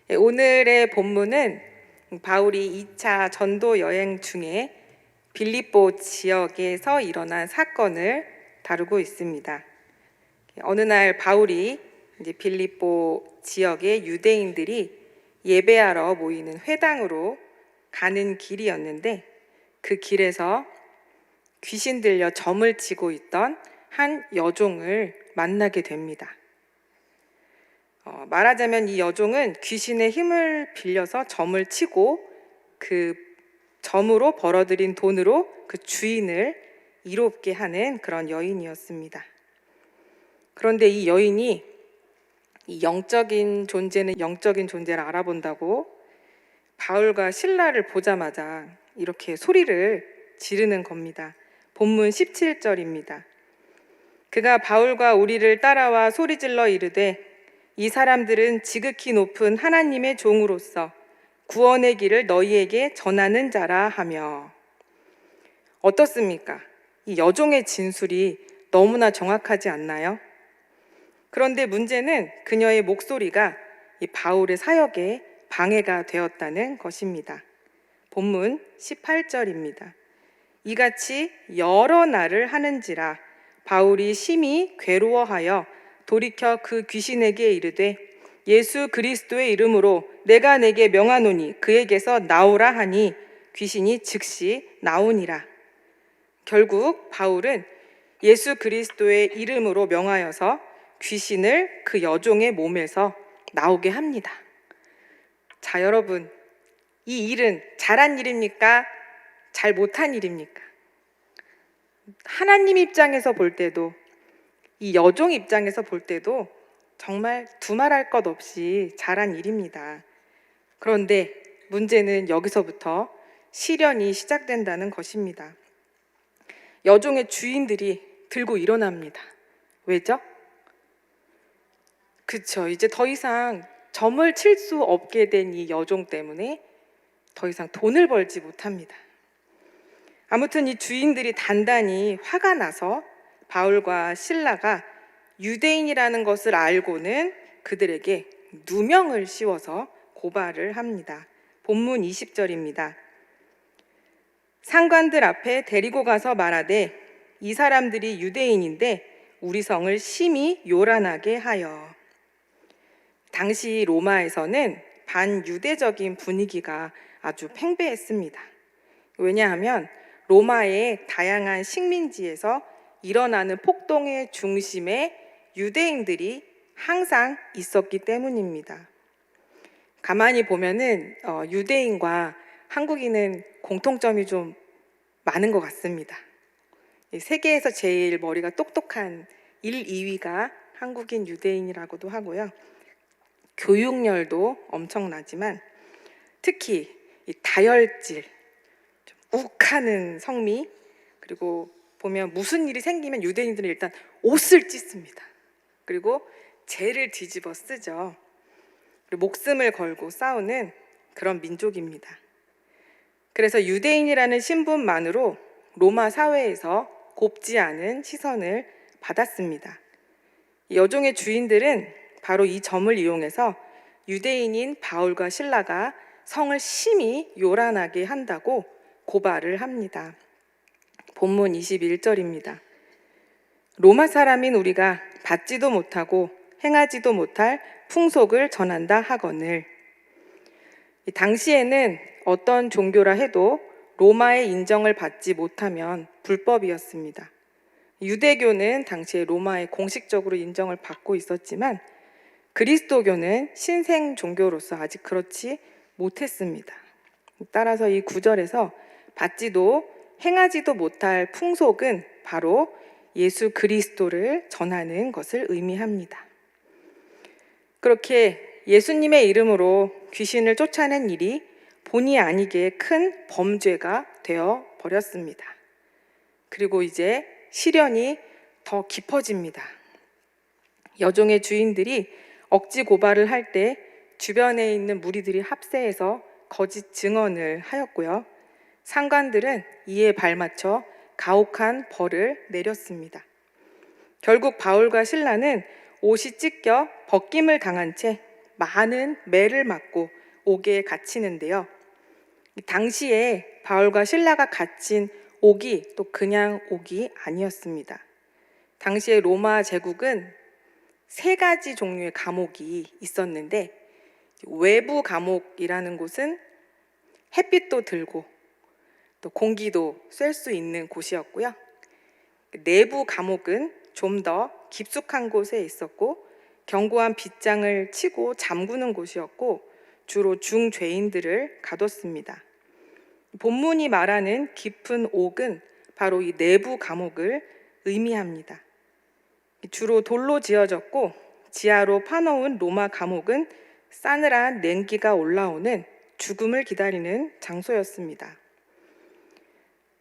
오늘의 본문은 바울이 2차 전도 여행 중에 빌립보 지역에서 일어난 사건을 다루고 있습니다. 어느 날 바울이 빌립보 지역의 유대인들이 예배하러 모이는 회당으로 가는 길이었는데, 그 길에서 귀신 들려 점을 치고 있던 한 여종을 만나게 됩니다. 말하자면 이 여종은 귀신의 힘을 빌려서 점을 치고 그 점으로 벌어들인 돈으로 그 주인을 이롭게 하는 그런 여인이었습니다. 그런데 이 여인이 이 영적인 존재는 영적인 존재를 알아본다고 바울과 실라를 보자마자 이렇게 소리를 지르는 겁니다. 본문 17절입니다. 그가 바울과 우리를 따라와 소리질러 이르되 이 사람들은 지극히 높은 하나님의 종으로서 구원의 길을 너희에게 전하는 자라 하며. 어떻습니까? 이 여종의 진술이 너무나 정확하지 않나요? 그런데 문제는 그녀의 목소리가 이 바울의 사역에 방해가 되었다는 것입니다. 본문 18절입니다. 이같이 여러 날을 하는지라 바울이 심히 괴로워하여 돌이켜 그 귀신에게 이르되 예수 그리스도의 이름으로 내가 내게 명하노니 그에게서 나오라 하니 귀신이 즉시 나오니라. 결국 바울은 예수 그리스도의 이름으로 명하여서 귀신을 그 여종의 몸에서 나오게 합니다. 자, 여러분, 이 일은 잘한 일입니까? 잘 못한 일입니까? 하나님 입장에서 볼 때도, 이 여종 입장에서 볼 때도 정말 두말할 것 없이 잘한 일입니다. 그런데 문제는 여기서부터 시련이 시작된다는 것입니다. 여종의 주인들이 들고 일어납니다. 왜죠? 그쵸, 이제 더 이상 점을 칠 수 없게 된 이 여종 때문에 더 이상 돈을 벌지 못합니다. 아무튼 이 주인들이 단단히 화가 나서 바울과 실라가 유대인이라는 것을 알고는 그들에게 누명을 씌워서 고발을 합니다. 본문 20절입니다. 상관들 앞에 데리고 가서 말하되 이 사람들이 유대인인데 우리 성을 심히 요란하게 하여. 당시 로마에서는 반유대적인 분위기가 아주 팽배했습니다. 왜냐하면 로마의 다양한 식민지에서 일어나는 폭동의 중심에 유대인들이 항상 있었기 때문입니다. 가만히 보면은 유대인과 한국인은 공통점이 좀 많은 것 같습니다. 세계에서 제일 머리가 똑똑한 1, 2위가 한국인 유대인이라고도 하고요. 교육열도 엄청나지만 특히 이 다혈질, 좀 욱하는 성미, 그리고 보면 무슨 일이 생기면 유대인들은 일단 옷을 찢습니다. 그리고 죄를 뒤집어 쓰죠. 그리고 목숨을 걸고 싸우는 그런 민족입니다. 그래서 유대인이라는 신분만으로 로마 사회에서 곱지 않은 시선을 받았습니다. 여종의 주인들은 바로 이 점을 이용해서 유대인인 바울과 실라가 성을 심히 요란하게 한다고 고발을 합니다. 본문 21절입니다. 로마 사람인 우리가 받지도 못하고 행하지도 못할 풍속을 전한다 하거늘. 당시에는 어떤 종교라 해도 로마의 인정을 받지 못하면 불법이었습니다. 유대교는 당시에 로마에 공식적으로 인정을 받고 있었지만 그리스도교는 신생 종교로서 아직 그렇지 못했습니다. 따라서 이 구절에서 받지도 행하지도 못할 풍속은 바로 예수 그리스도를 전하는 것을 의미합니다. 그렇게 예수님의 이름으로 귀신을 쫓아낸 일이 본의 아니게 큰 범죄가 되어 버렸습니다. 그리고 이제 시련이 더 깊어집니다. 여종의 주인들이 억지 고발을 할 때 주변에 있는 무리들이 합세해서 거짓 증언을 하였고요. 상관들은 이에 발맞춰 가혹한 벌을 내렸습니다. 결국 바울과 실라는 옷이 찢겨 벗김을 당한 채 많은 매를 맞고 옥에 갇히는데요. 당시에 바울과 실라가 갇힌 옥이 또 그냥 옥이 아니었습니다. 당시에 로마 제국은 세 가지 종류의 감옥이 있었는데, 외부 감옥이라는 곳은 햇빛도 들고 또 공기도 쐴 수 있는 곳이었고요. 내부 감옥은 좀 더 깊숙한 곳에 있었고 견고한 빗장을 치고 잠그는 곳이었고 주로 중죄인들을 가뒀습니다. 본문이 말하는 깊은 옥은 바로 이 내부 감옥을 의미합니다. 주로 돌로 지어졌고 지하로 파놓은 로마 감옥은 싸늘한 냉기가 올라오는 죽음을 기다리는 장소였습니다.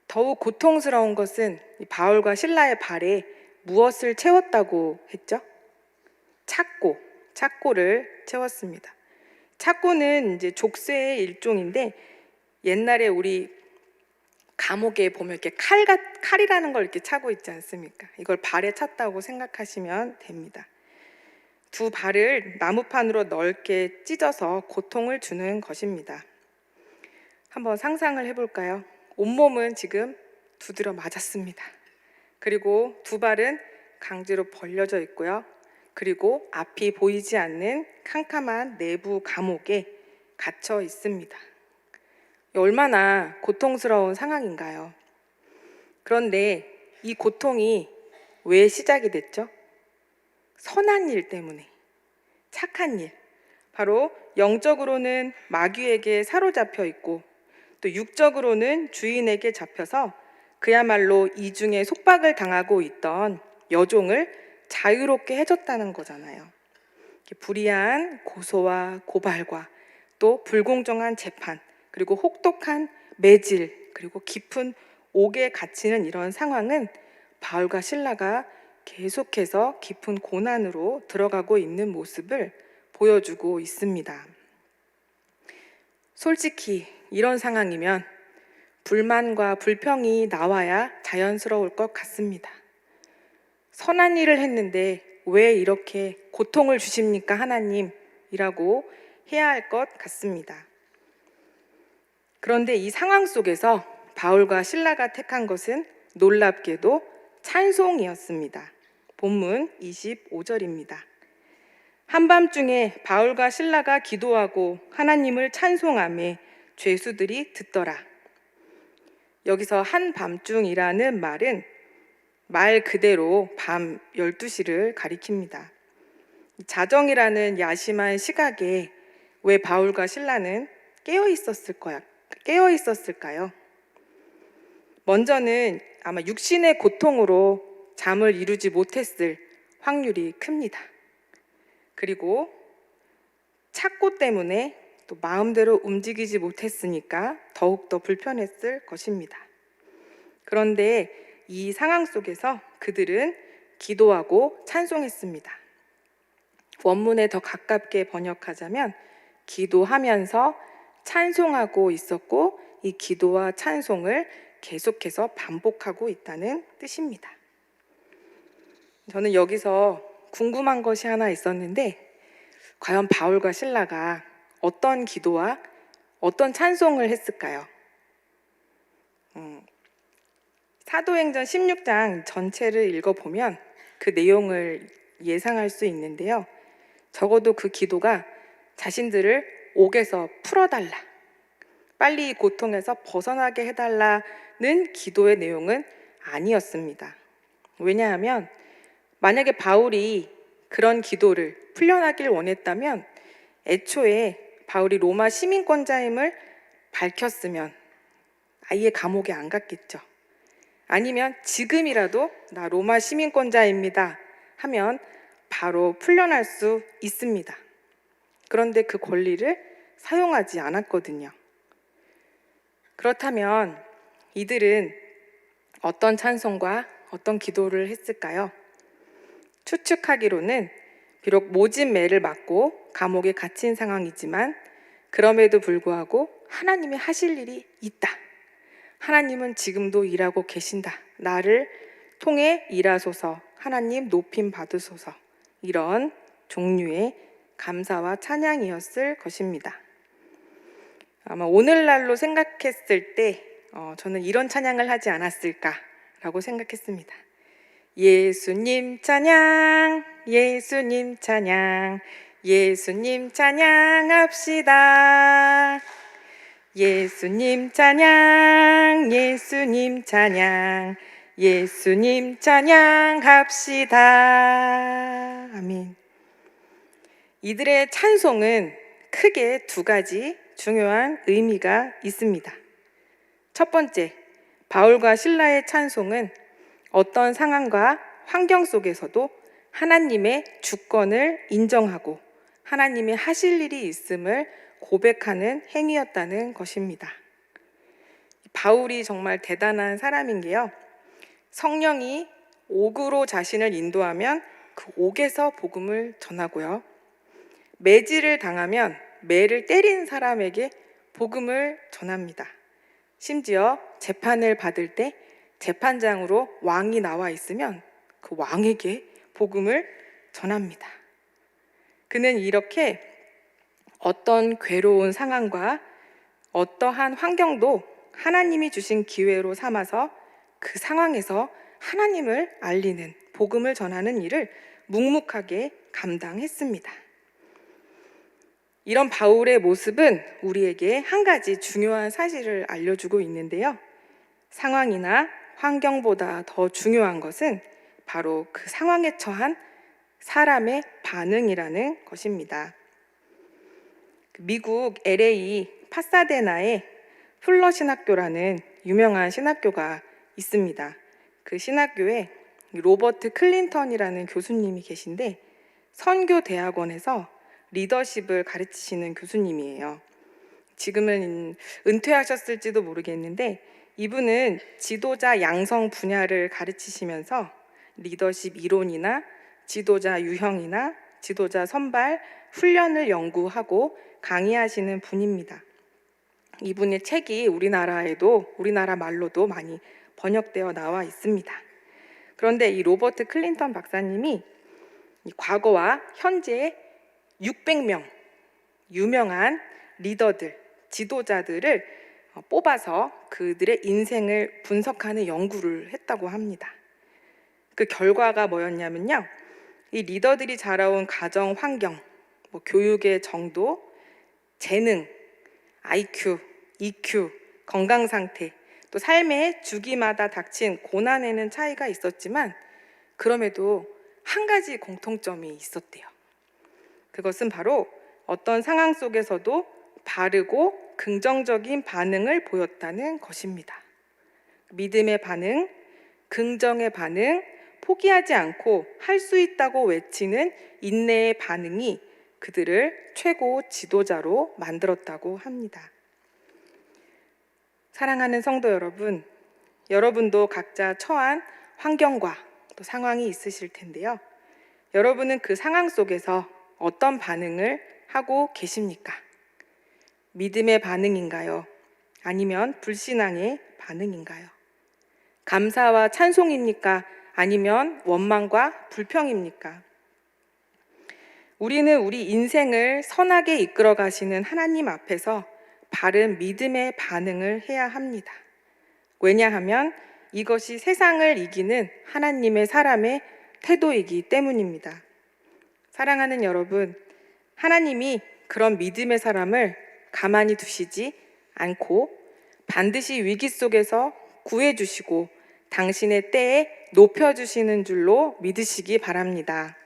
더욱 고통스러운 것은 바울과 실라의 발에 무엇을 채웠다고 했죠? 착고를 채웠습니다. 착고는 이제 족쇄의 일종인데, 옛날에 우리 감옥에 보면 이렇게 칼이라는 걸 이렇게 차고 있지 않습니까? 이걸 발에 찼다고 생각하시면 됩니다. 두 발을 나무판으로 넓게 찢어서 고통을 주는 것입니다. 한번 상상을 해볼까요? 온몸은 지금 두드려 맞았습니다. 그리고 두 발은 강제로 벌려져 있고요. 그리고 앞이 보이지 않는 캄캄한 내부 감옥에 갇혀 있습니다. 얼마나 고통스러운 상황인가요? 그런데 이 고통이 왜 시작이 됐죠? 선한 일 때문에, 착한 일. 바로 영적으로는 마귀에게 사로잡혀 있고 또 육적으로는 주인에게 잡혀서 그야말로 이중에 속박을 당하고 있던 여종을 자유롭게 해줬다는 거잖아요. 불의한 고소와 고발과 또 불공정한 재판, 그리고 혹독한 매질, 그리고 깊은 옥에 갇히는 이런 상황은 바울과 실라가 계속해서 깊은 고난으로 들어가고 있는 모습을 보여주고 있습니다. 솔직히 이런 상황이면 불만과 불평이 나와야 자연스러울 것 같습니다. 선한 일을 했는데 왜 이렇게 고통을 주십니까, 하나님? 이라고 해야 할 것 같습니다. 그런데 이 상황 속에서 바울과 실라가 택한 것은 놀랍게도 찬송이었습니다. 본문 25절입니다. 한밤중에 바울과 실라가 기도하고 하나님을 찬송하며 죄수들이 듣더라. 여기서 한밤중이라는 말은 말 그대로 밤 12시를 가리킵니다. 자정이라는 야심한 시각에 왜 바울과 실라는 깨어 있었을까요? 먼저는 아마 육신의 고통으로 잠을 이루지 못했을 확률이 큽니다. 그리고 착고 때문에 또 마음대로 움직이지 못했으니까 더욱더 불편했을 것입니다. 그런데 이 상황 속에서 그들은 기도하고 찬송했습니다. 원문에 더 가깝게 번역하자면 기도하면서 찬송하고 있었고, 이 기도와 찬송을 계속해서 반복하고 있다는 뜻입니다. 저는 여기서 궁금한 것이 하나 있었는데, 과연 바울과 실라가 어떤 기도와 어떤 찬송을 했을까요? 사도행전 16장 전체를 읽어보면 그 내용을 예상할 수 있는데요. 적어도 그 기도가 자신들을 옥에서 풀어달라, 빨리 이 고통에서 벗어나게 해달라는 기도의 내용은 아니었습니다. 왜냐하면 만약에 바울이 그런 기도를 풀려나길 원했다면 애초에 바울이 로마 시민권자임을 밝혔으면 아예 감옥에 안 갔겠죠. 아니면 지금이라도 나 로마 시민권자입니다 하면 바로 풀려날 수 있습니다. 그런데 그 권리를 사용하지 않았거든요. 그렇다면 이들은 어떤 찬송과 어떤 기도를 했을까요? 추측하기로는 비록 모진 매를 맞고 감옥에 갇힌 상황이지만 그럼에도 불구하고 하나님이 하실 일이 있다. 하나님은 지금도 일하고 계신다. 나를 통해 일하소서. 하나님 높임 받으소서. 이런 종류의 감사와 찬양이었을 것입니다. 아마 오늘날로 생각했을 때 저는 이런 찬양을 하지 않았을까라고 생각했습니다. 예수님 찬양, 예수님 찬양, 예수님 찬양합시다. 예수님 찬양, 예수님 찬양, 예수님 찬양합시다. 아멘. 이들의 찬송은 크게 두 가지 중요한 의미가 있습니다. 첫 번째, 바울과 실라의 찬송은 어떤 상황과 환경 속에서도 하나님의 주권을 인정하고 하나님의 하실 일이 있음을 고백하는 행위였다는 것입니다. 바울이 정말 대단한 사람인 게요. 성령이 옥으로 자신을 인도하면 그 옥에서 복음을 전하고요. 매질을 당하면 매를 때린 사람에게 복음을 전합니다. 심지어 재판을 받을 때 재판장으로 왕이 나와 있으면 그 왕에게 복음을 전합니다. 그는 이렇게 어떤 괴로운 상황과 어떠한 환경도 하나님이 주신 기회로 삼아서 그 상황에서 하나님을 알리는, 복음을 전하는 일을 묵묵하게 감당했습니다. 이런 바울의 모습은 우리에게 한 가지 중요한 사실을 알려주고 있는데요. 상황이나 환경보다 더 중요한 것은 바로 그 상황에 처한 사람의 반응이라는 것입니다. 미국 LA 파사데나에 풀러 신학교라는 유명한 신학교가 있습니다. 그 신학교에 로버트 클린턴이라는 교수님이 계신데 선교 대학원에서 리더십을 가르치시는 교수님이에요. 지금은 은퇴하셨을지도 모르겠는데 이분은 지도자 양성 분야를 가르치시면서 리더십 이론이나 지도자 유형이나 지도자 선발, 훈련을 연구하고 강의하시는 분입니다. 이분의 책이 우리나라 말로도 많이 번역되어 나와 있습니다. 그런데 이 로버트 클린턴 박사님이 과거와 현재의 600명 유명한 리더들, 지도자들을 뽑아서 그들의 인생을 분석하는 연구를 했다고 합니다. 그 결과가 뭐였냐면요. 이 리더들이 자라온 가정 환경, 교육의 정도, 재능, IQ, EQ, 건강 상태, 또 삶의 주기마다 닥친 고난에는 차이가 있었지만 그럼에도 한 가지 공통점이 있었대요. 그것은 바로 어떤 상황 속에서도 바르고 긍정적인 반응을 보였다는 것입니다. 믿음의 반응, 긍정의 반응, 포기하지 않고 할 수 있다고 외치는 인내의 반응이 그들을 최고 지도자로 만들었다고 합니다. 사랑하는 성도 여러분, 여러분도 각자 처한 환경과 또 상황이 있으실 텐데요. 여러분은 그 상황 속에서 어떤 반응을 하고 계십니까? 믿음의 반응인가요? 아니면 불신앙의 반응인가요? 감사와 찬송입니까? 아니면 원망과 불평입니까? 우리는 우리 인생을 선하게 이끌어 가시는 하나님 앞에서 바른 믿음의 반응을 해야 합니다. 왜냐하면 이것이 세상을 이기는 하나님의 사람의 태도이기 때문입니다. 사랑하는 여러분, 하나님이 그런 믿음의 사람을 가만히 두시지 않고 반드시 위기 속에서 구해주시고 당신의 때에 높여주시는 줄로 믿으시기 바랍니다.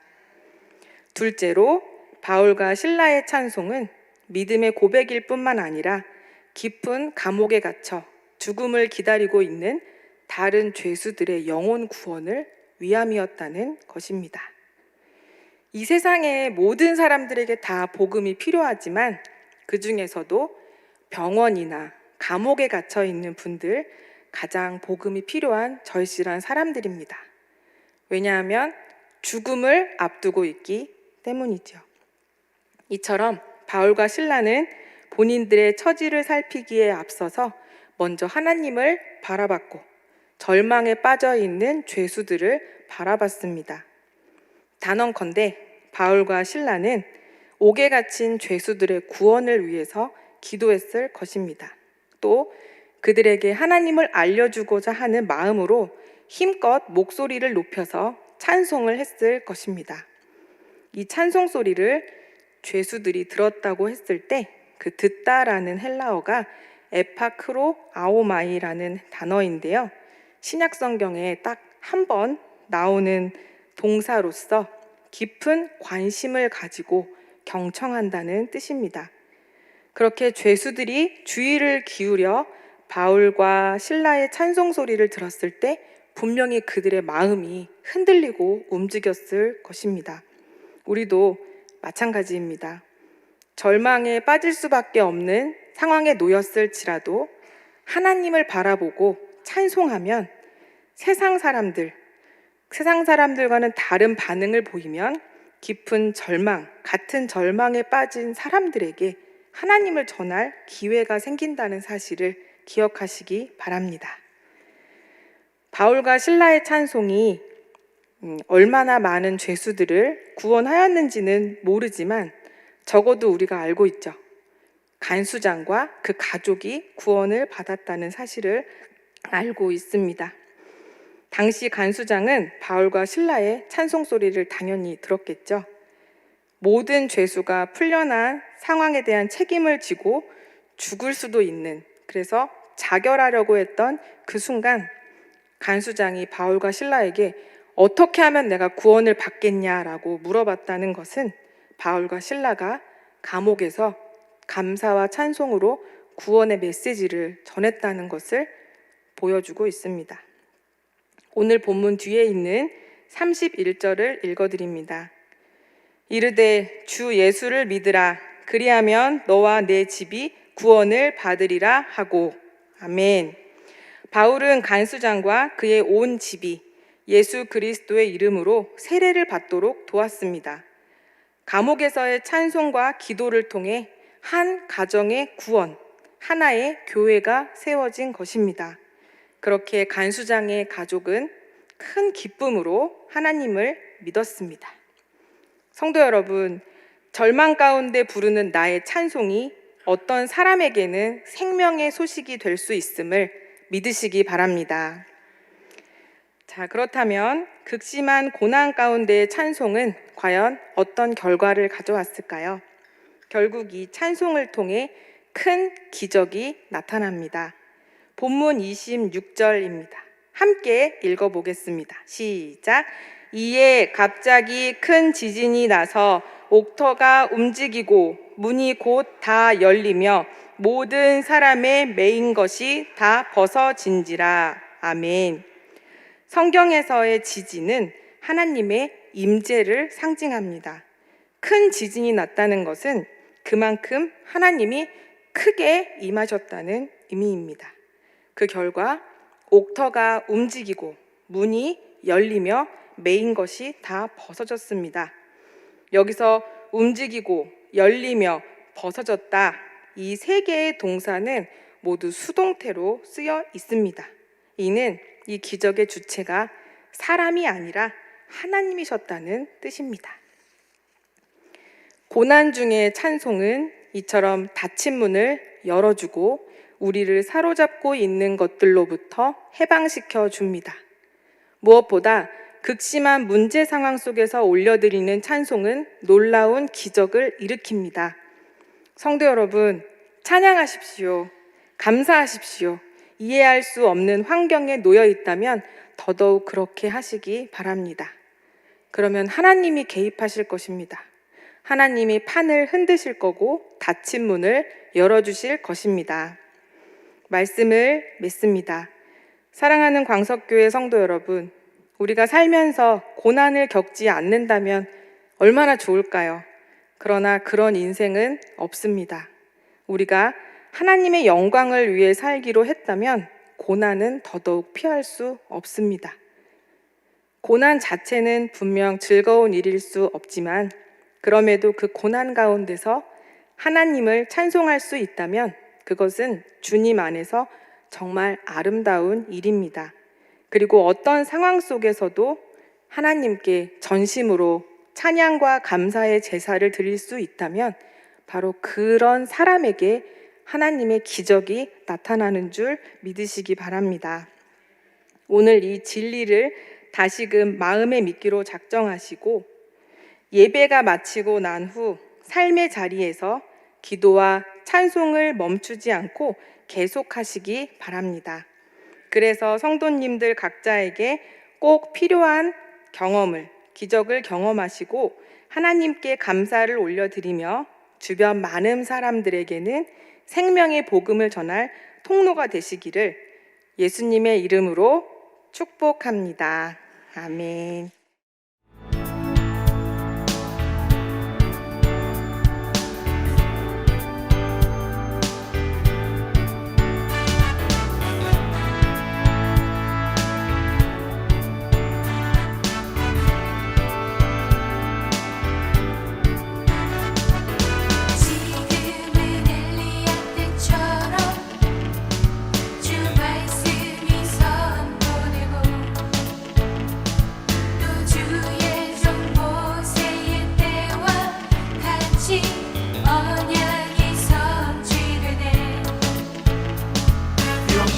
둘째로 바울과 실라의 찬송은 믿음의 고백일 뿐만 아니라 깊은 감옥에 갇혀 죽음을 기다리고 있는 다른 죄수들의 영혼 구원을 위함이었다는 것입니다. 이 세상의 모든 사람들에게 다 복음이 필요하지만 그 중에서도 병원이나 감옥에 갇혀 있는 분들 가장 복음이 필요한 절실한 사람들입니다. 왜냐하면 죽음을 앞두고 있기 때문이죠. 이처럼 바울과 실라는 본인들의 처지를 살피기에 앞서서 먼저 하나님을 바라봤고 절망에 빠져 있는 죄수들을 바라봤습니다. 단언컨대 바울과 실라는 옥에 갇힌 죄수들의 구원을 위해서 기도했을 것입니다. 또 그들에게 하나님을 알려주고자 하는 마음으로 힘껏 목소리를 높여서 찬송을 했을 것입니다. 이 찬송 소리를 죄수들이 들었다고 했을 때 그 듣다라는 헬라어가 에파크로 아오마이라는 단어인데요. 신약 성경에 딱 한 번 나오는 동사로서 깊은 관심을 가지고 경청한다는 뜻입니다. 그렇게 죄수들이 주의를 기울여 바울과 실라의 찬송 소리를 들었을 때 분명히 그들의 마음이 흔들리고 움직였을 것입니다. 우리도 마찬가지입니다. 절망에 빠질 수밖에 없는 상황에 놓였을지라도 하나님을 바라보고 찬송하면 세상 사람들과는 다른 반응을 보이면 깊은 절망, 같은 절망에 빠진 사람들에게 하나님을 전할 기회가 생긴다는 사실을 기억하시기 바랍니다. 바울과 실라의 찬송이 얼마나 많은 죄수들을 구원하였는지는 모르지만 적어도 우리가 알고 있죠. 간수장과 그 가족이 구원을 받았다는 사실을 알고 있습니다. 당시 간수장은 바울과 실라의 찬송 소리를 당연히 들었겠죠. 모든 죄수가 풀려난 상황에 대한 책임을 지고 죽을 수도 있는, 그래서 자결하려고 했던 그 순간 간수장이 바울과 실라에게 어떻게 하면 내가 구원을 받겠냐라고 물어봤다는 것은 바울과 실라가 감옥에서 감사와 찬송으로 구원의 메시지를 전했다는 것을 보여주고 있습니다. 오늘 본문 뒤에 있는 31절을 읽어드립니다. 이르되 주 예수를 믿으라. 그리하면 너와 내 집이 구원을 받으리라 하고. 아멘. 바울은 간수장과 그의 온 집이 예수 그리스도의 이름으로 세례를 받도록 도왔습니다. 감옥에서의 찬송과 기도를 통해 한 가정의 구원, 하나의 교회가 세워진 것입니다. 그렇게 간수장의 가족은 큰 기쁨으로 하나님을 믿었습니다. 성도 여러분, 절망 가운데 부르는 나의 찬송이 어떤 사람에게는 생명의 소식이 될 수 있음을 믿으시기 바랍니다. 자, 그렇다면 극심한 고난 가운데의 찬송은 과연 어떤 결과를 가져왔을까요? 결국 이 찬송을 통해 큰 기적이 나타납니다. 본문 26절입니다. 함께 읽어보겠습니다. 시작. 이에 갑자기 큰 지진이 나서 옥터가 움직이고 문이 곧 다 열리며 모든 사람의 매인 것이 다 벗어진지라. 아멘. 성경에서의 지진은 하나님의 임재를 상징합니다. 큰 지진이 났다는 것은 그만큼 하나님이 크게 임하셨다는 의미입니다. 그 결과 옥터가 움직이고 문이 열리며 매인 것이 다 벗어졌습니다. 여기서 움직이고 열리며 벗어졌다, 이 세 개의 동사는 모두 수동태로 쓰여 있습니다. 이는 이 기적의 주체가 사람이 아니라 하나님이셨다는 뜻입니다. 고난 중의 찬송은 이처럼 닫힌 문을 열어주고 우리를 사로잡고 있는 것들로부터 해방시켜 줍니다. 무엇보다 극심한 문제 상황 속에서 올려드리는 찬송은 놀라운 기적을 일으킵니다. 성도 여러분, 찬양하십시오. 감사하십시오. 이해할 수 없는 환경에 놓여 있다면 더더욱 그렇게 하시기 바랍니다. 그러면 하나님이 개입하실 것입니다. 하나님이 판을 흔드실 거고 닫힌 문을 열어주실 것입니다. 말씀을 맺습니다. 사랑하는 광석교회 성도 여러분, 우리가 살면서 고난을 겪지 않는다면 얼마나 좋을까요? 그러나 그런 인생은 없습니다. 우리가 하나님의 영광을 위해 살기로 했다면 고난은 더더욱 피할 수 없습니다. 고난 자체는 분명 즐거운 일일 수 없지만 그럼에도 그 고난 가운데서 하나님을 찬송할 수 있다면 그것은 주님 안에서 정말 아름다운 일입니다. 그리고 어떤 상황 속에서도 하나님께 전심으로 찬양과 감사의 제사를 드릴 수 있다면 바로 그런 사람에게 하나님의 기적이 나타나는 줄 믿으시기 바랍니다. 오늘 이 진리를 다시금 마음에 믿기로 작정하시고 예배가 마치고 난 후 삶의 자리에서 기도와 찬송을 멈추지 않고 계속하시기 바랍니다. 그래서 성도님들 각자에게 꼭 필요한 경험을, 기적을 경험하시고 하나님께 감사를 올려드리며 주변 많은 사람들에게는 생명의 복음을 전할 통로가 되시기를 예수님의 이름으로 축복합니다. 아멘.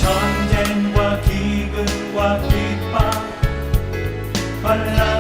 전쟁과 기근과 핍박 발라